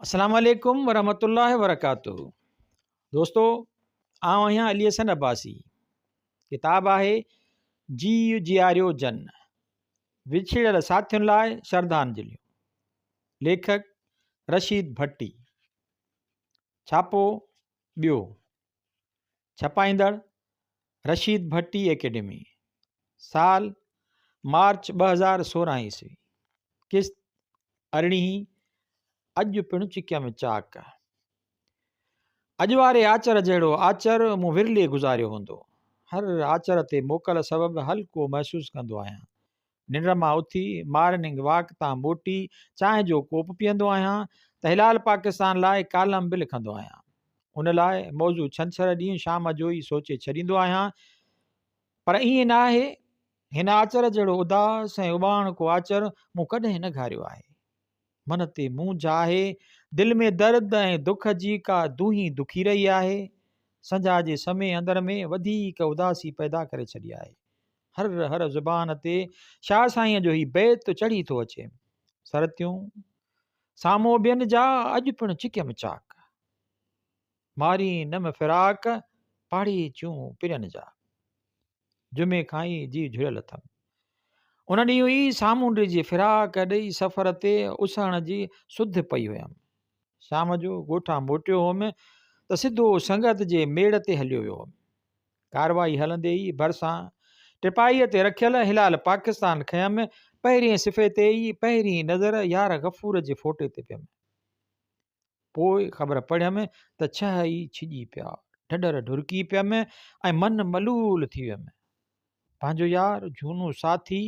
अस्सलाम वालेकुम वरहमतुल्लाहि वबरकातुहू। दोस्तों, आउं आहियां अली हसन अब्बासी। किताब आहे जी जियारियो जन, विछड़ियल साथियुनि लाइ श्रद्धांजलियूं। लेखक रशीद भट्टी। छापो ॿियो। छपाईंदड़ रशीद भट्टी एकेडमी। साल मार्च 2016 ईस्वी। किस्त अरिड़हीं। अॼु पिणु चिकीअ में चाक। अॼु वारे आचर जहिड़ो आचर मूं विरले गुज़ारियो हूंदो। हर आचर ते मोकल सबबि हल्को महसूसु कंदो आहियां। निंड मां उथी मॉर्निंग वॉक तां मोटी चांहि जो कोप पीअंदो आहियां त हिलाल पाकिस्तान लाइ कालम बि लिखंदो आहियां। उन लाइ मौज़ू छंछरु ॾींहुं शाम जो ई सोचे छॾींदो आहियां। पर ईअं न आहे। हिन आचर जहिड़ो उदास ऐं उॿाण को आचर मूं कॾहिं न घारियो आहे। मन ते मूंझ आहे, दिलि में दर्द ऐं दुख जी का दूही दुखी रही आहे। संझा जे समय अंदर में वधीक उदासी पैदा करे छॾी आहे। हर हर ज़ुबान ते शाह साईंअ जो ई बैत चढ़ी थो अचे। सरतियूं साम्हूं ॿियनि जा अॼु पिणु चिकीअ में चाक। मारी नम फिराक पाड़ी चूं पिरनि जा। जुमे खां ई जी झुरियल अथमि। उन ॾींहुं ई सामुंड जी फिराक ॾेई सफ़र ते उसण जी सुध पई हुयमि। शाम जो ॻोठां मोटियो हुअमि त सिधो संगत जे मेड़ ते हलियो वियो हुअमि। कारवाई हलंदे ई भरिसां टिपाईअ ते रखियल हिलाल पाकिस्तान खयमि। पहिरें सिफ़े ते ई पहिरीं नज़र यार गफ़ूर जे फोटे ते पियमि। पोइ ख़बर पढ़ियमि त 6 ई छिॼी पिया। ढढर ढुरकी पियमि ऐं मन मलूल थी वियमि। पंहिंजो यार झूनो साथी,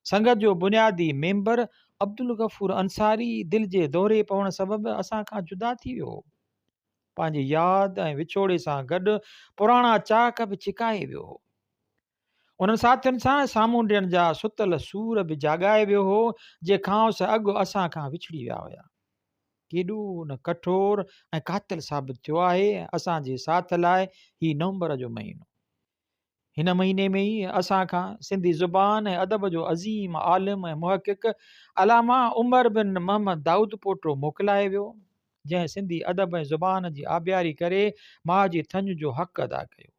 संगत जो बुनियादी मेंबर अब्दुल गफ़ूर अंसारी दिलि जे दौरे पवण सबबि असां खां जुदा थी वियो। पंहिंजी यादि ऐं विछोड़े सां गॾु पुराणा चाक बि चिकाए वियो हो। उन्हनि साथियुनि सां सामुंडियनि जा सुतल सूर बि जाॻाए वियो हो, जे खांसि अॻु असां खां विछड़ी विया हुया। केॾो न कठोर ऐं कातिल साबित थियो आहे असांजे साथ लाइ ही नवंबर जो महीनो। हिन महीने में ई असां खां सिंधी ज़ुबान ऐं अदब जो अज़ीम आलिम ऐं मुहक़िक़ अलामा उमर बिन मोहम्मद दाऊद पोटो मोकिलाए वियो, जंहिं सिंधी अदब ऐं ज़ुबान जी आबियारी करे माउ जी थञ जो हक़ अदा कयो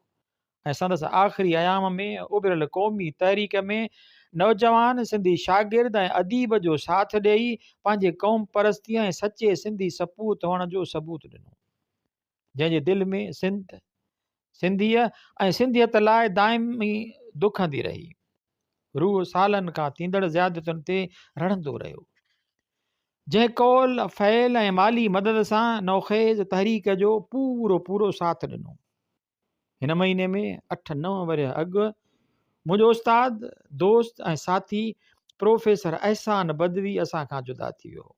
ऐं संदसि आख़िरी अयाम में उभरियल क़ौमी तहरीक में नौजवान सिंधी शागिर्द ऐं अदीब जो साथ ॾेई पंहिंजे क़ौम परस्तीअ ऐं सचे सिंधी सपूत हुअण जो सबूत ॾिनो, जंहिंजे दिलि में सिंधीअ ऐं सिंधियत लाइ दाइमी दुखंदी रही। रूह सालनि खां थींदड़ ज़ियादतुनि ते रड़ंदो रहियो। जंहिं कौल फ़ैल ऐं माली मदद सां नौखेज़ तहरीक जो पूरो साथ ॾिनो। हिन महीने में 8-9 वरिया अॻु मुंहिंजो उस्ताद, दोस्त ऐं साथी प्रोफेसर अहसान बदवी असां खां जुदा थी वियो।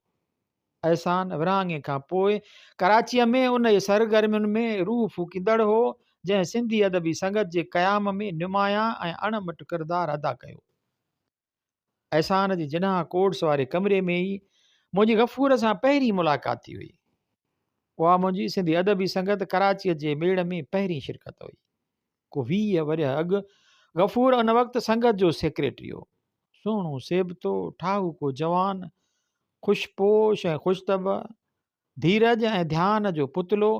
अहसान विरहाङे खां पोइ कराचीअ में उन जे सरगर्मियुनि में रूह फूकींदड़ हो, जंहिं सिंधी अदबी संगत जे क़याम में नुमायां ऐं अणमट किरदारु अदा कयो। अहसान जी जिनाह कोर्स वारे कमरे में ई मुंहिंजी गफ़ूर सां पहिरीं मुलाक़ात थी हुई। उहा मुंहिंजी सिंधी अदबी संगत कराचीअ जे मेड़ में पहिरीं शिरकत हुई। को 20 वरिया अॻु गफ़ूर उन वक़्तु संगत जो सेक्रेटरी हो। सुहिणो सेबतो, ठाहूको जवान, खुशपोश ऐं खुशतब, धीरज ऐं ध्यान जो पुतलो।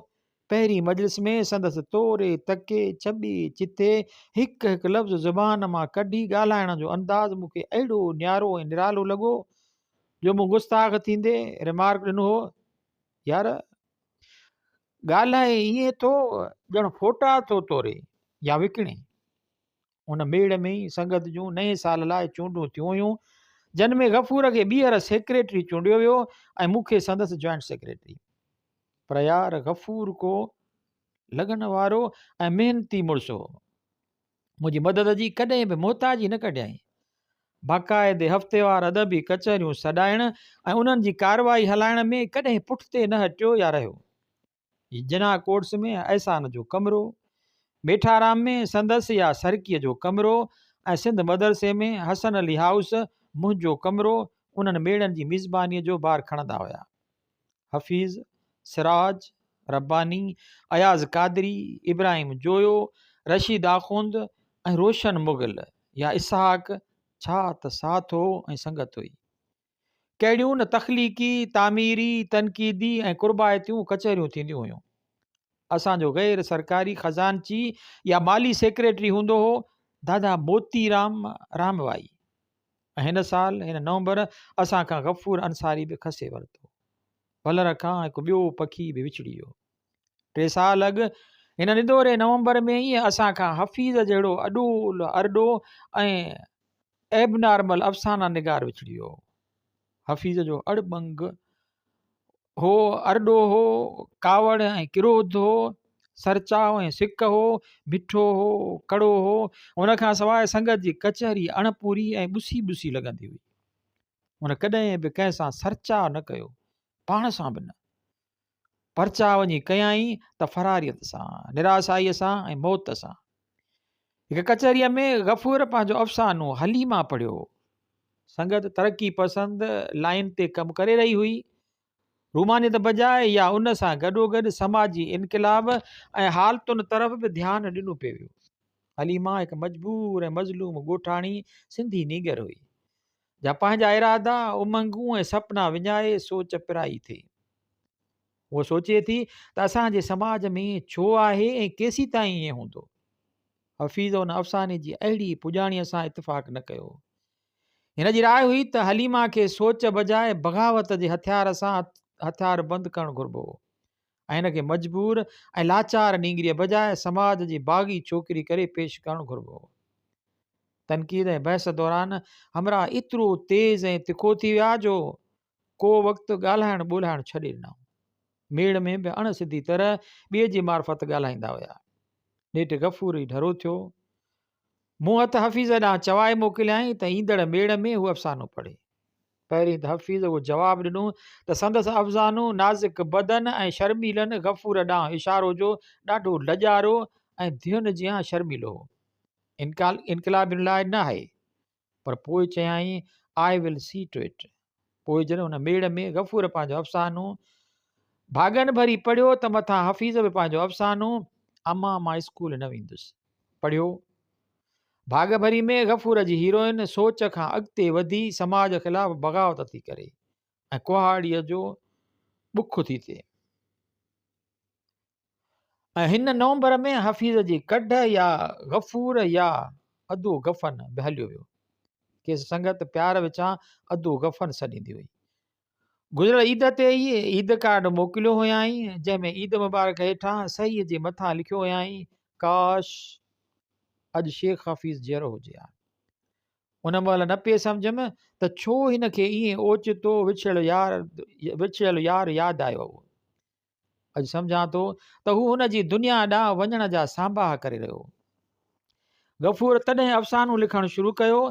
पहिरीं मजलिस में संदसि तोरे तके छॿे चिथे हिकु हिकु लफ़्ज़ ज़ुबान मां कढी ॻाल्हाइण जो अंदाज़ मूंखे अहिड़ो न्यारो ऐं निरालो लॻो जो मूं गुस्ताख़ थींदे रिमार्क ॾिनो हो, यार ॻाल्हाए ईअं थो ॼण फोटा थो तोरे या विकिणे। उन मेड़ में ई संगत जूं नए साल लाइ चूंडूं थियूं हुयूं, जिन में गफ़ूर खे ॿीहर सेक्रेटरी चूंडियो वियो ऐं मूंखे संदसि जॉइंट सेक्रेटरी। पर यार गफ़ूर को लॻन वारो ऐं महिनती मुड़ुसु हो। मुंहिंजी मदद जी कॾहिं बि मोहताजी न कढियाई। बाक़ाइदे हफ़्तेवार अदबी कचहरियूं सॾाइण ऐं उन्हनि जी कार्रवाई हलाइण में कॾहिं पुठिते न हटियो या रहियो। जिनाह कोर्स में अहसान जो कमिरो, मेठाराम में संदसि या सरकीअ जो कमिरो ऐं सिंध मदरसे में हसन अली हाउस मुंहिंजो कमिरो उन्हनि मेड़नि जी मिज़बानीअ जो भार खणंदा हुया। हफ़ीज़, सिराज, रब्बानी, अयाज़ कादरी, इब्राहिम जोयो, रशीद आखुंद ऐं रोशन मुग़ल या इसहाक, छा त साथ हो ऐं संगत हुई। कहिड़ियूं न तख़लीक़ी, तामीरी, तनक़ीदी ऐं कुर्बायतियूं कचहरियूं थींदियूं हुयूं। असांजो गैर सरकारी ख़ज़ानची या माली सेक्रेटरी हूंदो हो दादा मोतीराम रामवाई। ऐं हिन साल हिन नवंबर असां खां गफ़ूर अंसारी बि खसे वरितो। भलर खां हिकु ॿियो पखी बि विछड़ी वियो। 3 साल अॻु हिन निदोरे नवंबर में ई असां खां हफ़ीज़ जहिड़ो अॾोल अरडो ऐं एबनार्मल अफ़साना निगार विछड़ी वियो। हफ़ीज़ जो अड़बंग हो, अरडो हो, कावड़ ऐं किरोध हो, सरचाव ऐं सिक हो, मिठो हो, कड़ो हो। हुन खां सवाइ संगत जी कचहरी अणपूरी ऐं ॿुसी ॿुसी लॻंदी हुई। हुन कॾहिं बि कंहिं सां सरचाव न कयो, पाण सां बि न। परचा वञी कयाई त फ़रारियत सां, निराशाईअ सां ऐं मौत सां। हिकु कचहरीअ में गफ़ूर पंहिंजो अफ़सानो हलीमा पढ़ियो। संगत तरक़ी पसंद लाइन ते कमु करे रही हुई, रूमानियत बजाए या उन सां गॾोगॾु समाजी इनक़लाब ऐं हालतुनि तरफ़ बि ध्यानु ॾिनो पियो वियो। हलीमा हिकु मजबूर ऐं मज़लूम ॻोठाणी सिंधी नीगर हुई, जा पंहिंजा इरादा, उमंगूं ऐं सपना विञाए सोच पिराई थिए। उहो सोचे थी त असांजे समाज में छो आहे ऐं केसीं ताईं ईअं हूंदो। हफ़ीज़ उन अफ़साने जी अहिड़ी पुॼाणीअ सां इतफ़ाक़ न कयो। हिन जी राय हुई त हलीमा खे सोच बजाए बग़ावत जे हथियार सां हथियार बंदि करणु घुरिबो ऐं हिनखे मजबूर ऐं लाचार नींगरीअ बजाए समाज जी बाग़ी छोकिरी करे पेश करणु घुरिबो। तनक़ीद ऐं बहस दौरान हमरा एतिरो तेज़ ऐं तिखो थी विया जो को वक़्तु ॻाल्हाइणु ॿोल्हाइणु छॾे ॾिनऊं। मेड़ में बि अणसिधी तरह ॿिए जी मार्फत ॻाल्हाईंदा हुआ। नेठि गफ़ूर ई ढरो थियो। मूं हथ हफ़ीज़ ॾांहुं चवाए मोकिलियाई त ईंदड़ मेड़ में हू अफ़सानो पढ़े। पहिरीं त हफ़ीज़ उहो जवाबु ॾिनो त संदसि अफ़सानो नाज़ुक बदन ऐं शर्मीलनि गफ़ूर ॾांहुं इशारो जो ॾाढो लॼारो ऐं धीअनि जियां शर्मीलो हो। इनक़लाबियुनि लाइ न आहे। पर पोइ चयाई I will see to it. पोइ जॾहिं हुन मेड़ में गफ़ूर पंहिंजो अफ़सानो भाॻनि भरी पढ़ियो त मथां हफ़ीज़ बि पंहिंजो अफ़सानो अम्मा मां स्कूल न वेंदुसि पढ़ियो। भाॻ भरी में गफ़ूर जी हीरोइन सोच खां अॻिते वधी समाज ख़िलाफ़ बग़ावत थी करे ऐं कुहाड़ीअ जो बुख थी थिए। ऐं हिन नवंबर में हफ़ीज़ जी कढ या गफ़ूर या अधो गफ़न बि हलियो वियो। खेसि संगत प्यार विचां अधो गफ़न सॾींदी हुई। गुज़िरियल ईद ते ई ईद कार्ड मोकिलियो हुयाई, जंहिंमें ईद मुबारक हेठां सही जे मथां लिखियो हुयाई काश अॼु शेख हफ़ीज़ जहिड़ो हुजे हा। उन महिल न पिए सम्झमि त छो हिन खे ईअं ओचितो विछड़ियल यार यादि आयो हो। अॼु सम्झां थो त हू हुन जी दुनिया ॾांहुं वञण जा सांबाह करे रहियो। गफ़ूर तॾहिं अफ़सानो लिखणु शुरू कयो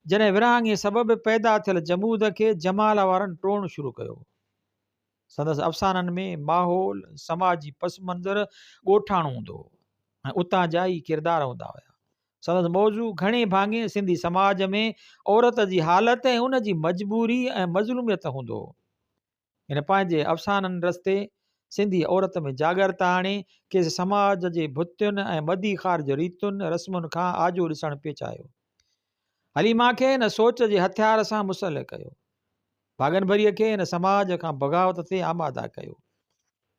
जॾहिं विरहाङे सबबि पैदा थियल जमूद खे जमाल वारनि टोड़णु शुरू कयो। संदसि अफ़साननि में माहौल, समाजी पस मंज़र ॻोठाणो हूंदो हो ऐं उतां जा ई किरदार हूंदा हुआ। संदसि मौज़ू घणे भाङे सिंधी समाज में औरत जी हालति ऐं उन जी मजबूरी ऐं मज़लूमियत हूंदो हो। हिन पंहिंजे अफ़साननि रस्ते सिंधी औरत में जागरता आणे खेसि समाज जे भुतियुनि ऐं मदी ख़ारज रीतुनि रस्मुनि खां आजो ॾिसणु पिए चाहियो। हलीमा खे हिन सोच जे हथियार सां मुसलह कयो। भाॻनि भरीअ खे हिन समाज खां बग़ावत ते आमादा कयो।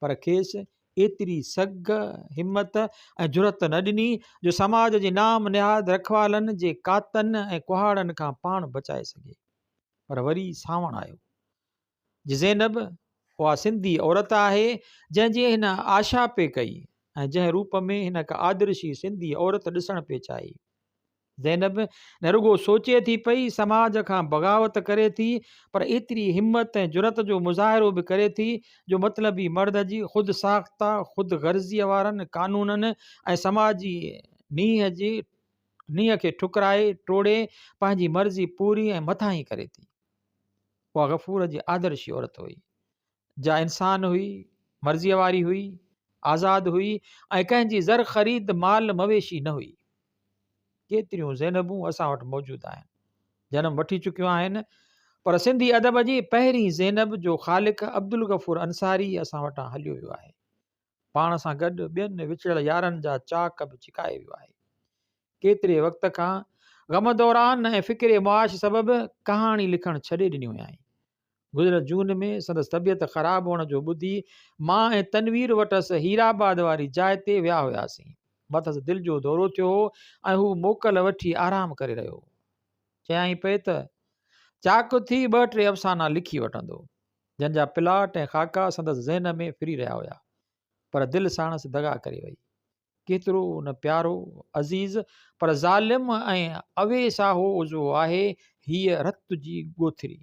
पर खेसि एतिरी सग, हिमत ऐं जुरत न ॾिनी जो समाज जे नाम निहाद रखवालनि जे कातनि ऐं कुहाड़नि खां पाण बचाए सघे। पर वरी सावण आयो। ज़ैनब उहा सिंधी औरत आहे जंहिंजी हिन आशा पे कई ऐं जंहिं रूप में हिन का आदर्शी सिंधी औरत ॾिसणु पे चाही। ज़ैनब न रुगो सोचे थी पई, समाज खां बग़ावत करे थी, पर एतिरी हिम्मत ऐं जुरत जो मुज़ाहिरो बि करे थी जो मतिलबी मर्द जी ख़ुदि साख़्ता, ख़ुदि गर्ज़ीअ वारनि कानूननि ऐं समाजी नीह खे ठुकराए टोड़े पंहिंजी मर्ज़ी पूरी ऐं मथां ई करे थी। उहा गफ़ूर जी आदर्शी औरत हुई, जा इंसान हुई, मर्ज़ीअ वारी हुई, आज़ादु हुई ऐं कंहिंजी ज़र ख़रीद माल मवेशी न हुई। केतिरियूं ज़ैनबूं असां वटि मौजूदु आहिनि, जनम वठी चुकियूं आहिनि, पर सिंधी अदब जी पहिरीं ज़ैनब जो ख़ालिक़ अब्दुल गफ़ूर अंसारी असां वटां हलियो वियो आहे। पाण सां गॾु ॿियनि विछड़ियल यारनि जा चाक बि छिकाए वियो आहे। केतिरे वक़्त खां ग़म दौरान ऐं फ़िक्रे मुआश सबबि कहाणी लिखणु छॾे ॾिनी हुयाई। गुज़िरियल जून में संदसि तबियत ख़राबु हुअण जो ॿुधी मां ऐं तनवीर वटसि हीराबाद वारी जाइ ते विया हुआसीं। मथसि दिलि जो दौरो थियो हो ऐं हू मोकल वठी आराम करे रहियो हो। चयाईं पिए त चाक थी 2-3 अफ़साना लिखी वठंदो, जंहिंजा प्लाट ऐं ख़ाका संदसि ज़हन में फिरी रहिया हुया, पर दिलि साणसि दगा करे वई। केतिरो न प्यारो अज़ीज़ पर ज़ालिम ऐं अवेसाहो जो आहे हीअ रत जी ॻोथरी।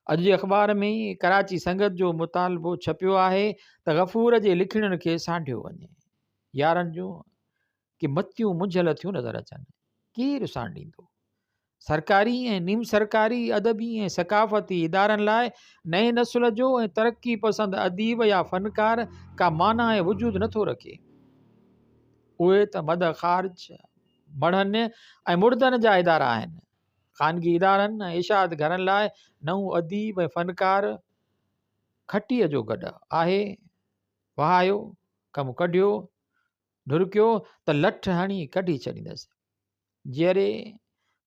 अॼु जे अख़बार में कराची संगत जो मुतालबो छपियो आहे त गफ़ूर जे लिखणनि खे सांढियो वञे। यारनि जूं कि मतियूं मुंझल थियूं नज़र अचनि। केरु सांढींदो? सरकारी ऐं नीम सरकारी अदबी ऐं सकाफ़ती इदारनि लाइ नए नस्ल जो ऐं तरक़ी पसंदि अदीब या फ़नकार का माना ऐं वजूद नथो रखे। उहे त मद ख़ारिज मढ़नि ऐं मुर्दनि जा इदारा आहिनि। ख़ानगी इदारनि ऐं इशाअत घरनि लाइ नऊं अदीब ऐं फ़नकार खटीअ जो गॾु आहे। वहायो कमु कढियो ढुरकियो त लठ हणी कढी छॾींदसि। जीअरे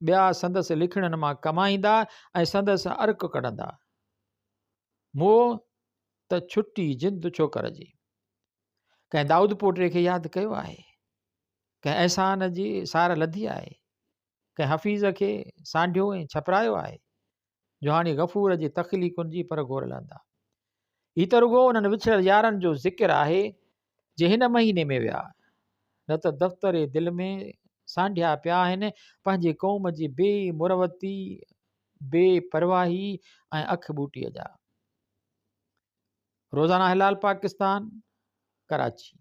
ॿिया संदसि लिखणनि मां कमाईंदा ऐं संदसि अर्क कढंदा। मोह त छुटी जिंद छो करजे। कंहिं दाऊद पोटे खे यादि कयो आहे, कंहिं अहसान जी सार लधी आहे, कंहिं हफ़ीज़ खे सांढियो ऐं छपरायो आहे, जो हाणे गफ़ूर जी तख़लीक़ुनि जी पर घोर लहंदा। हीअ त रुॻो उन्हनि विछड़ियल यारनि जो ज़िक्र आहे जे हिन महीने में विया, न त दफ़्तर दिलि में सांढिया पिया आहिनि पंहिंजे क़ौम जी बेमुरवती बेपरवाही ऐं अख ॿूटीअ जा। रोज़ाना हिलाल पाकिस्तान, कराची।